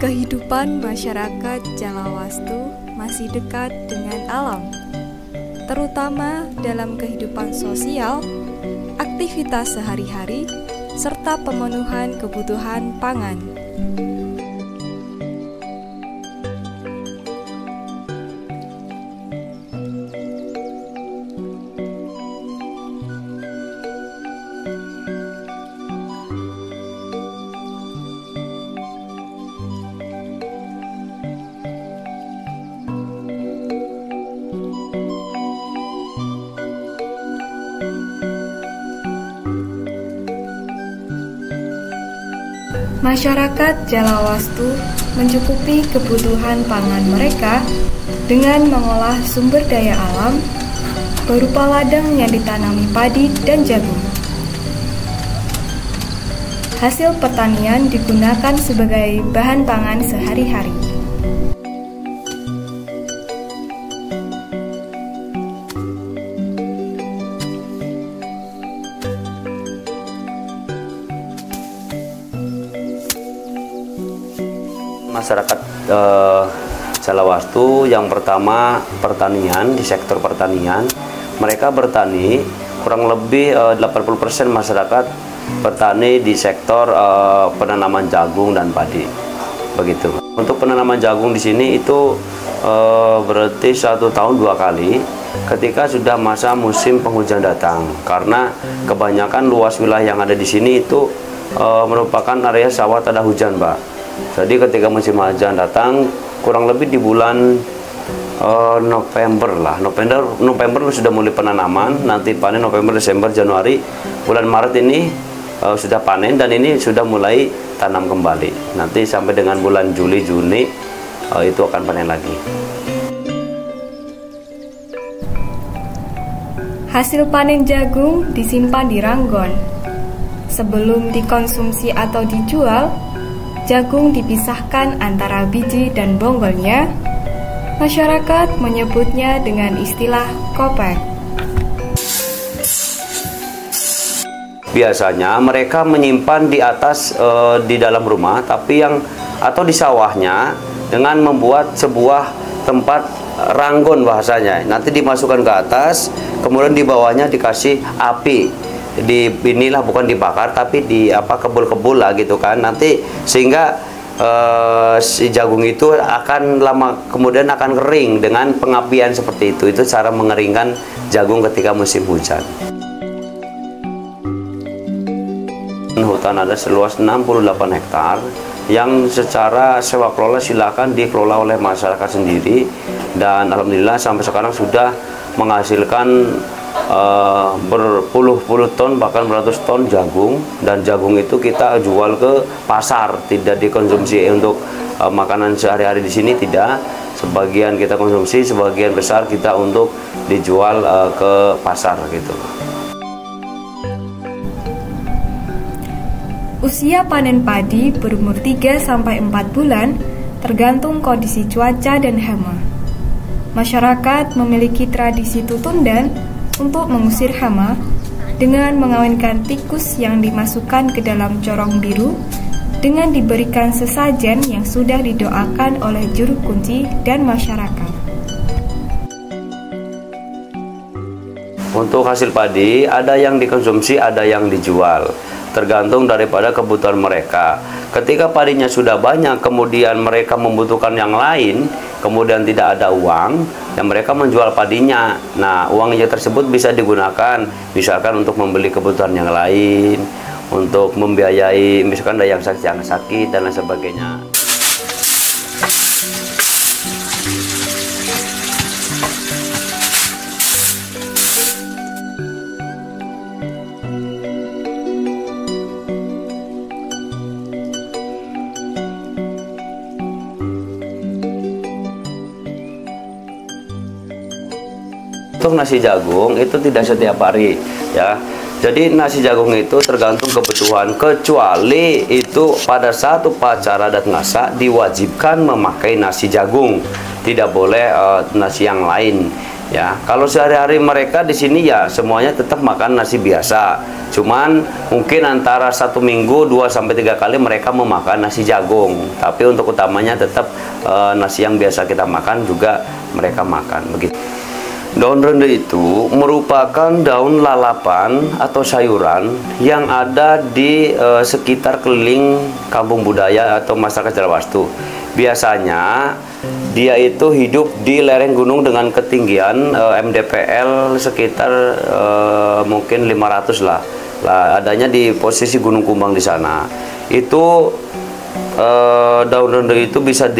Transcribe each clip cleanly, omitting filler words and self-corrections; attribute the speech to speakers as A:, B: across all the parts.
A: Kehidupan masyarakat Jalawastu masih dekat dengan alam, terutama dalam kehidupan sosial, aktivitas sehari-hari, serta pemenuhan kebutuhan pangan. Masyarakat Jalawastu mencukupi kebutuhan pangan mereka dengan mengolah sumber daya alam berupa ladang yang ditanami padi dan jagung. Hasil pertanian digunakan sebagai bahan pangan sehari-hari.
B: Masyarakat Jalawastu yang pertama pertanian, di sektor pertanian mereka bertani kurang lebih 80% masyarakat bertani di sektor penanaman jagung dan padi, begitu. Untuk penanaman jagung di sini itu berarti 1 tahun 2 kali ketika sudah masa musim penghujan datang, karena kebanyakan luas wilayah yang ada di sini itu merupakan area sawah tak ada hujan, Pak. Jadi ketika musim hujan datang, kurang lebih di bulan November lah. November sudah mulai penanaman, nanti panen November, Desember, Januari, bulan Maret ini sudah panen dan ini sudah mulai tanam kembali. Nanti sampai dengan bulan Juli, Juni itu akan panen lagi.
A: Hasil panen jagung disimpan di ranggon. Sebelum dikonsumsi atau dijual, jagung dipisahkan antara biji dan bonggolnya. Masyarakat menyebutnya dengan istilah kopek.
B: Biasanya mereka menyimpan di atas di dalam rumah, tapi atau di sawahnya dengan membuat sebuah tempat ranggon bahasanya. Nanti dimasukkan ke atas, kemudian di bawahnya dikasih api. Inilah bukan dibakar tapi kebul-kebul lah gitu kan, nanti sehingga si jagung itu akan lama kemudian akan kering dengan pengapian seperti itu cara mengeringkan jagung ketika musim hujan. Hutan adat seluas 68 hektar yang secara sewa kelola silakan dikelola oleh masyarakat sendiri, dan alhamdulillah sampai sekarang sudah menghasilkan berpuluh-puluh ton bahkan beratus ton jagung, dan jagung itu kita jual ke pasar, tidak dikonsumsi untuk makanan sehari-hari di sini, tidak. Sebagian kita konsumsi, sebagian besar kita untuk dijual ke pasar gitu.
A: Usia panen padi berumur 3-4 bulan tergantung kondisi cuaca dan hama. Masyarakat memiliki tradisi tutundan untuk mengusir hama dengan mengawinkan tikus yang dimasukkan ke dalam corong biru dengan diberikan sesajen yang sudah didoakan oleh juru kunci dan masyarakat.
B: Untuk hasil padi, ada yang dikonsumsi, ada yang dijual, tergantung daripada kebutuhan mereka. Ketika padinya sudah banyak, kemudian mereka membutuhkan yang lain, kemudian tidak ada uang, dan mereka menjual padinya. Nah, uangnya tersebut bisa digunakan, misalkan untuk membeli kebutuhan yang lain, untuk membiayai misalkan ada yang sakit dan lain sebagainya. Untuk nasi jagung itu tidak setiap hari ya. Jadi nasi jagung itu tergantung kebutuhan, kecuali itu pada saat upacara adat ngasak diwajibkan memakai nasi jagung, tidak boleh nasi yang lain ya. Kalau sehari-hari mereka di sini ya semuanya tetap makan nasi biasa, cuman mungkin antara 1 minggu 2-3 kali mereka memakan nasi jagung, tapi untuk utamanya tetap nasi yang biasa kita makan juga mereka makan begitu. Daun rende itu merupakan daun lalapan atau sayuran yang ada di sekitar keliling kampung budaya atau masyarakat Jalawastu. Biasanya dia itu hidup di lereng gunung dengan ketinggian MDPL sekitar mungkin 500 lah. Adanya di posisi Gunung Kumbang di sana. Itu daun rende itu bisa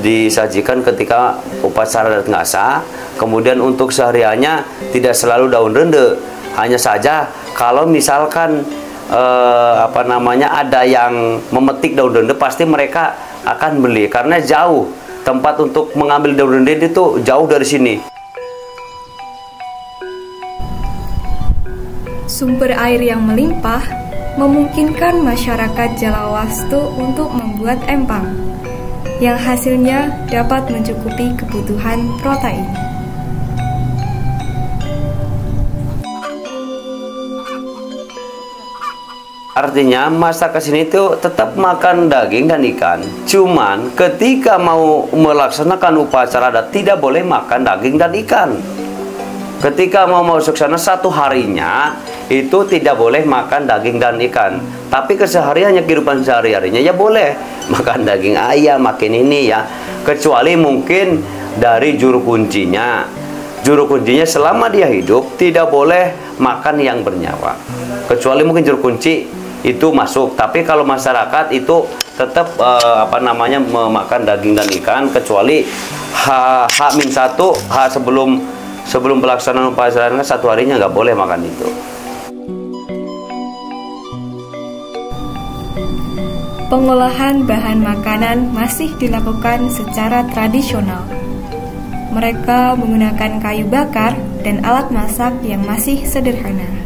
B: disajikan ketika upacara adat ngasak. Kemudian untuk sehariannya tidak selalu daun rende, hanya saja kalau misalkan ada yang memetik daun rende, pasti mereka akan beli karena jauh tempat untuk mengambil daun rende itu jauh dari sini.
A: Sumber air yang melimpah memungkinkan masyarakat Jalawastu untuk membuat empang, yang hasilnya dapat mencukupi kebutuhan protein.
B: Artinya masyarakat sini itu tetap makan daging dan ikan. Cuman ketika mau melaksanakan upacara adat tidak boleh makan daging dan ikan. Ketika mau masuk sana 1 harinya itu tidak boleh makan daging dan ikan. Tapi kesehariannya, kehidupan sehari-harinya ya boleh makan daging ayam, makan ini ya. Kecuali mungkin dari juru kuncinya. Juru kuncinya selama dia hidup tidak boleh makan yang bernyawa. Kecuali mungkin juru kunci itu masuk, tapi kalau masyarakat itu tetap memakan daging dan ikan, kecuali H-1 sebelum pelaksanaan upacara 1 harinya nggak boleh makan itu.
A: Pengolahan bahan makanan masih dilakukan secara tradisional. Mereka menggunakan kayu bakar dan alat masak yang masih sederhana.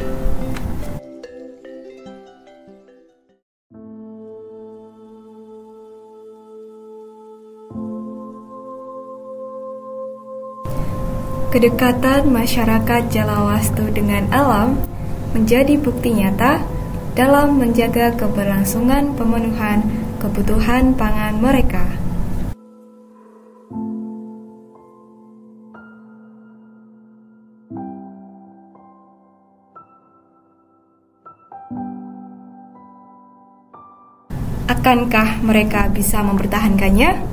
A: Kedekatan masyarakat Jalawastu dengan alam menjadi bukti nyata dalam menjaga keberlangsungan pemenuhan kebutuhan pangan mereka. Akankah mereka bisa mempertahankannya?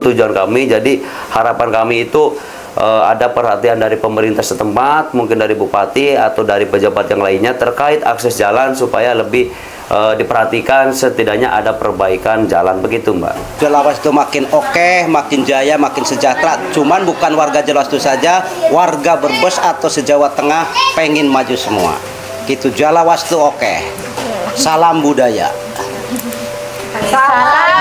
B: tujuan kami. Jadi harapan kami itu ada perhatian dari pemerintah setempat, mungkin dari bupati atau dari pejabat yang lainnya terkait akses jalan supaya lebih diperhatikan, setidaknya ada perbaikan jalan, begitu Mbak.
C: Jalawas itu makin oke, makin jaya, makin sejahtera. Cuman bukan warga Jalawas itu saja, warga Brebes atau se-Jawa Tengah pengen maju semua. Gitu, Jalawas itu oke. Salam budaya.
D: Salam